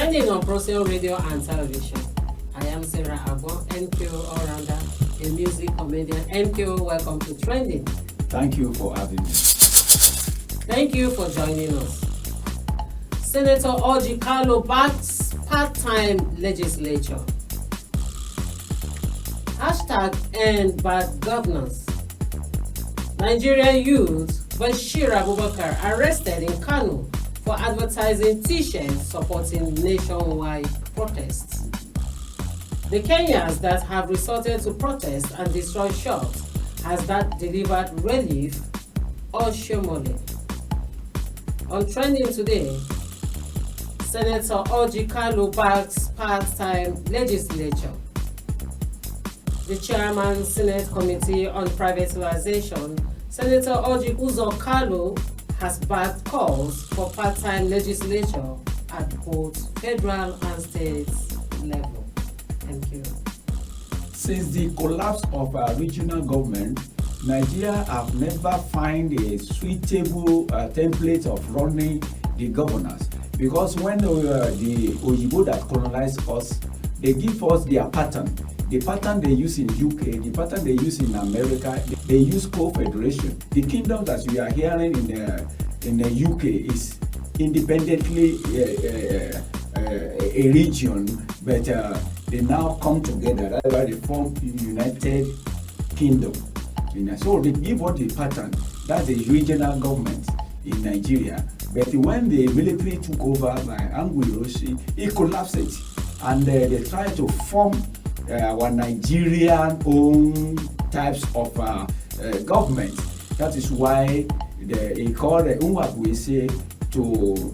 Trending on Procyon Radio and Television. I am Sarah Agbo, NQ all-rounder, a music comedian. NQ, welcome to Trending. Thank you for having me. Thank you for joining us. Senator ORJI KALU backs part-time legislature. #End bad governance. Nigerian youth Bashir Abubakar arrested in KANO for advertising T-shirts supporting nationwide protests. The Kenyans that have resorted to protest and destroy shops, has that delivered relief? Oshiomole. On Trending today, Senator ORJI KALU backs part-time legislature. The chairman Senate Committee on Privatization, Senator ORJI KALU, has backed calls for part-time legislature at both federal and state level. Thank you. Since the collapse of our regional government, Nigeria have never found a suitable template of running the governance. Because when the Oyibo that colonized us, they give us their pattern. The pattern they use in UK, the pattern they use in America, they use co-federation. The kingdom that we are hearing in the UK is independently a region, but they now come together. That's why they form United Kingdom. So they give us the pattern. That's the regional government in Nigeria. But when the military took over by Hiroshi, it collapsed it, and they tried to form our Nigerian own types of government. That is why they call the Unwabwese to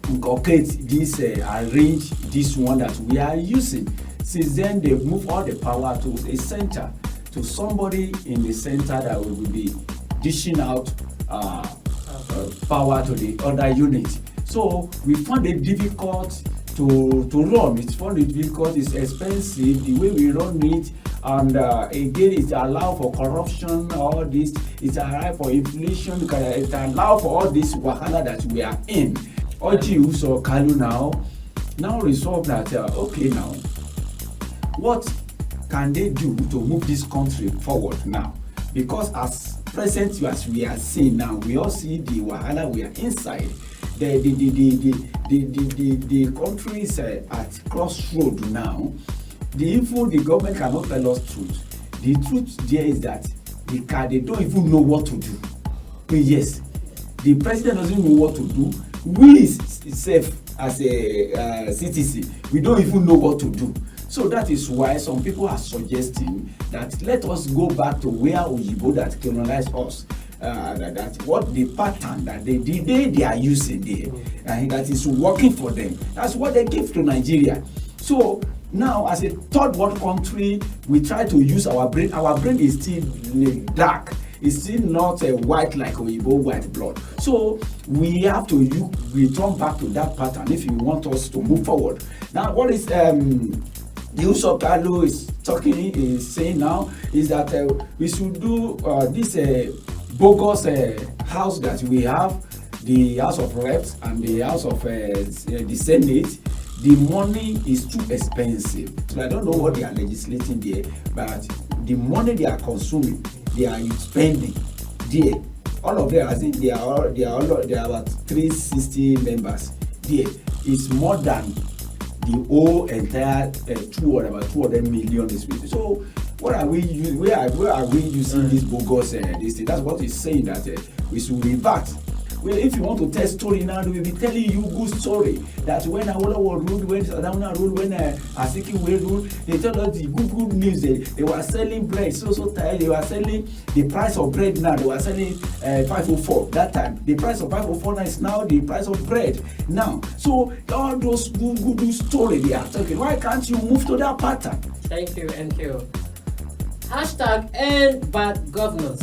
inculcate this, arrange this one that we are using. Since then, they move all the power to a center, to somebody in the center that will be dishing out power to the other unit. So we found it difficult to run. It's found it difficult, it's expensive, the way we run it, and again it allows for corruption, all this, it allows for inflation, it allows for all this wahala that we are in. ORJI so KALU now resolve that, okay now, what can they do to move this country forward now? Because as present, as we are seeing now, we all see the wahala we are inside. The country is at crossroad now. The government cannot tell us truth. The truth there is that they don't even know what to do. Yes, the president doesn't know what to do. We self as a citizen, we don't even know what to do. So that is why some people are suggesting that let us go back to where Oyibo that colonized us. That what the pattern that they are using there, and that is working for them. That's what they give to Nigeria. So now, as a third world country, we try to use our brain. Our brain is still dark. It's still not white like Oyibo white blood. So we have to return back to that pattern if you want us to move forward. Now, what is the use of KALU is saying now is that we should do this bogus house that we have, the House of Reps and the House of the Senate. The money is too expensive. So I don't know what they are legislating there, but the money they are consuming, they are spending there. All of them, I think they are about 360 members there. It's more than the whole entire 200 million this week. So what are we using? Where are we using this bogus this thing? That's what he's saying, that we should revert. Well, if you want to tell story now, we will be telling you good story. That when Awolowo ruled, when Sardauna ruled, when Azikiwe ruled, they told us the good news. They were selling bread so tired. They were selling the price of bread now. They were selling 504 that time. The price of 504 now is now the price of bread now. So all those good story they are talking. Why can't you move to that pattern? Thank you. #End bad governance.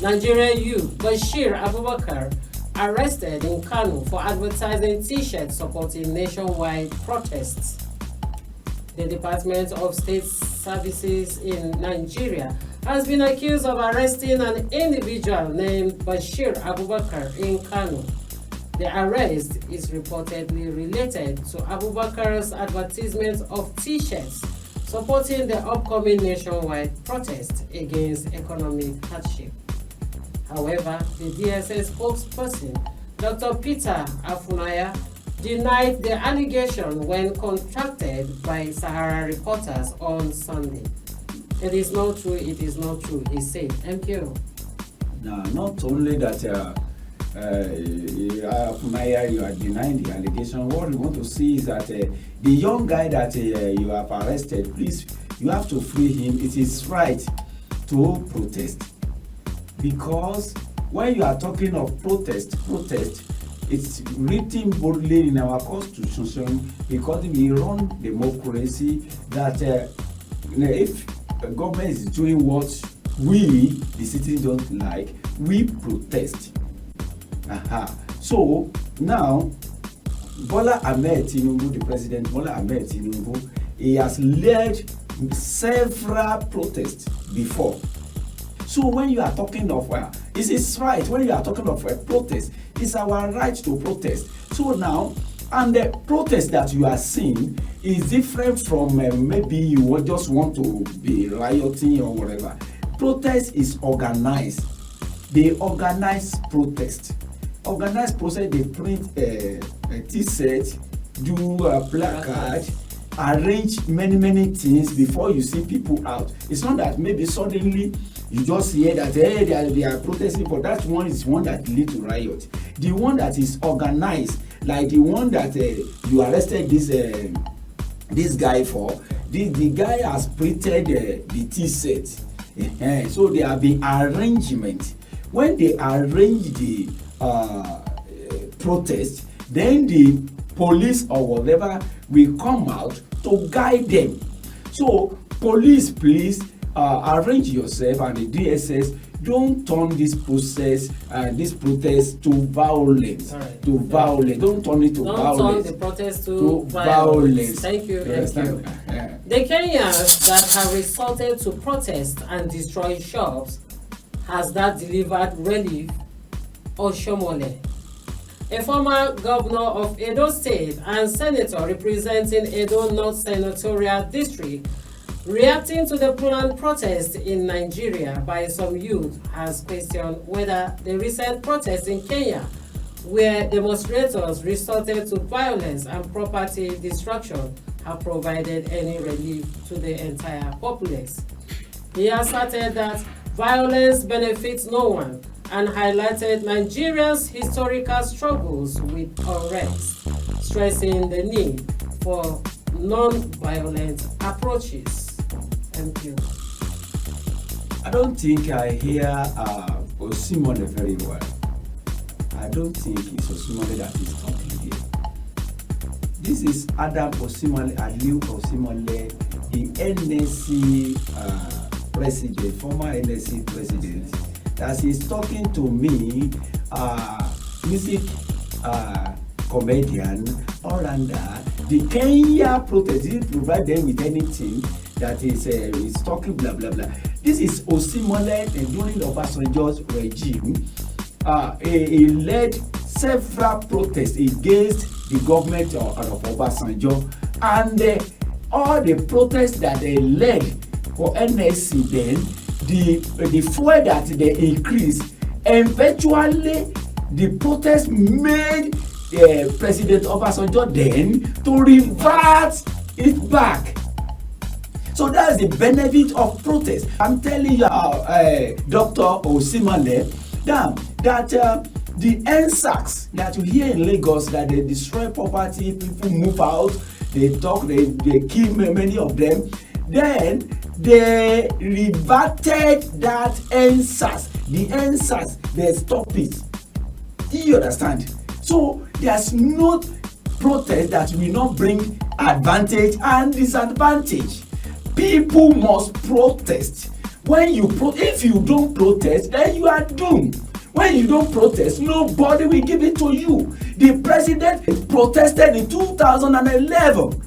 Nigerian youth Bashir Abubakar arrested in KANO for advertising T-shirts supporting nationwide protests. The Department of State Services in Nigeria has been accused of arresting an individual named Bashir Abubakar in KANO The arrest is reportedly related to Abubakar's advertisement of T-shirts supporting the upcoming nationwide protest against economic hardship. However, the DSS spokesperson, Dr. Peter Afunaya, denied the allegation when contacted by Sahara reporters on Sunday. It is not true, it is not true, he said. MKO. Now, not only that Afunaya, you are denying the allegation. What we want to see is that the young guy that you have arrested, please, you have to free him. It is right to protest. Because when you are talking of protest, it's written boldly in our constitution because we run democracy that if the government is doing what we, the citizens, don't like, we protest. So now, Bola Ahmed Tinubu, the president, Bola Ahmed Tinubu, he has led several protests before. So when you are talking of, it is right, when you are talking of a protest, it's our right to protest. So now, and the protest that you are seeing is different from maybe you just want to be rioting or whatever. Protest is organized. They organize protest. Organized protest, they print a T-shirt, do a placard, arrange many things before you see people out. It's not that maybe suddenly you just hear that hey, they are protesting, but that one is one that lead to riot. The one that is organized, like the one that you arrested this guy for, the guy has printed the T-shirt. So there have been arrangement. When they arrange the protest, then the police or whatever will come out to guide them. So police, please arrange yourself, and the DSS don't turn this process this protest to violence. Right. To violence. Don't turn it to violence. Don't turn the protest to violence. Thank you. The Kenyans that have resorted to protest and destroy shops, has that delivered relief? Oshiomole, a former governor of Edo State and senator representing Edo North Senatorial District, reacting to the planned protest in Nigeria by some youth, has questioned whether the recent protests in Kenya, where demonstrators resorted to violence and property destruction, have provided any relief to the entire populace. He asserted that violence benefits no one and highlighted Nigeria's historical struggles with unrest, stressing the need for non-violent approaches. Thank you. I don't think I hear Oshiomole very well. I don't think it's Oshiomole that is talking here. This is Adam Oshiomole, Aliu Oshiomole, the NSC president, former NSC president, that he's talking to me, music comedian, Orlando. The Kenya protest didn't provide them with anything that is talking blah blah blah. This is Oshiomole during Obasanjo's regime. He led several protests against the government of Obasanjo, and all the protests that they led for NSC then, the fuel that they increased, eventually the protest made President Obasanjo then to revert it back. So that's the benefit of protest. I'm telling you, Dr. Oshiomole, that the NSACs that you hear in Lagos, that they destroy property, people move out, they talk, they kill many of them, then they reverted that NSAS. The NSAS, they stop it. Do you understand? So there's no protest that will not bring advantage and disadvantage. People must protest. When you if you don't protest, then you are doomed. When you don't protest, nobody will give it to you. The president protested in 2011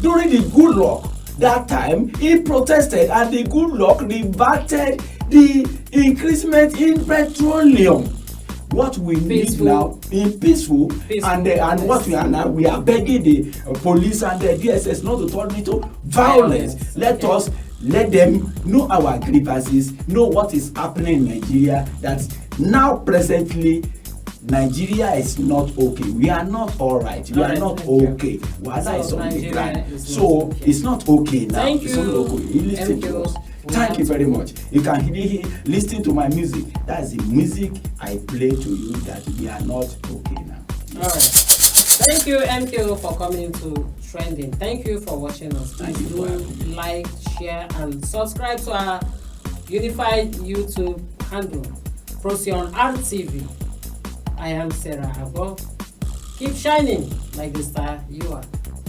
during the good luck. That time he protested, and the good luck reverted the increasement in petroleum. what we Peaceful. need now in peaceful and what we are now, we are begging the police and the DSS not to turn into violence. Let them know our grievances, know what is happening in Nigeria, that now presently Nigeria is not okay. We are not all right. We are not okay. Wahala is on the ground. So it's not okay now. Thank it's not you. okay. You listen to us. Thank you very much. You can listen to my music. That's the music I play to you, that we are not okay now. All right. Thank you, MKO, for coming to Trending. Thank you for watching us. Please do like, share, and subscribe to our unified YouTube handle, Procyon RTV. I am Sarah Abo. Keep shining like the star you are.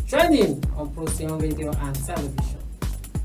Trending on Procyon Radio and Television.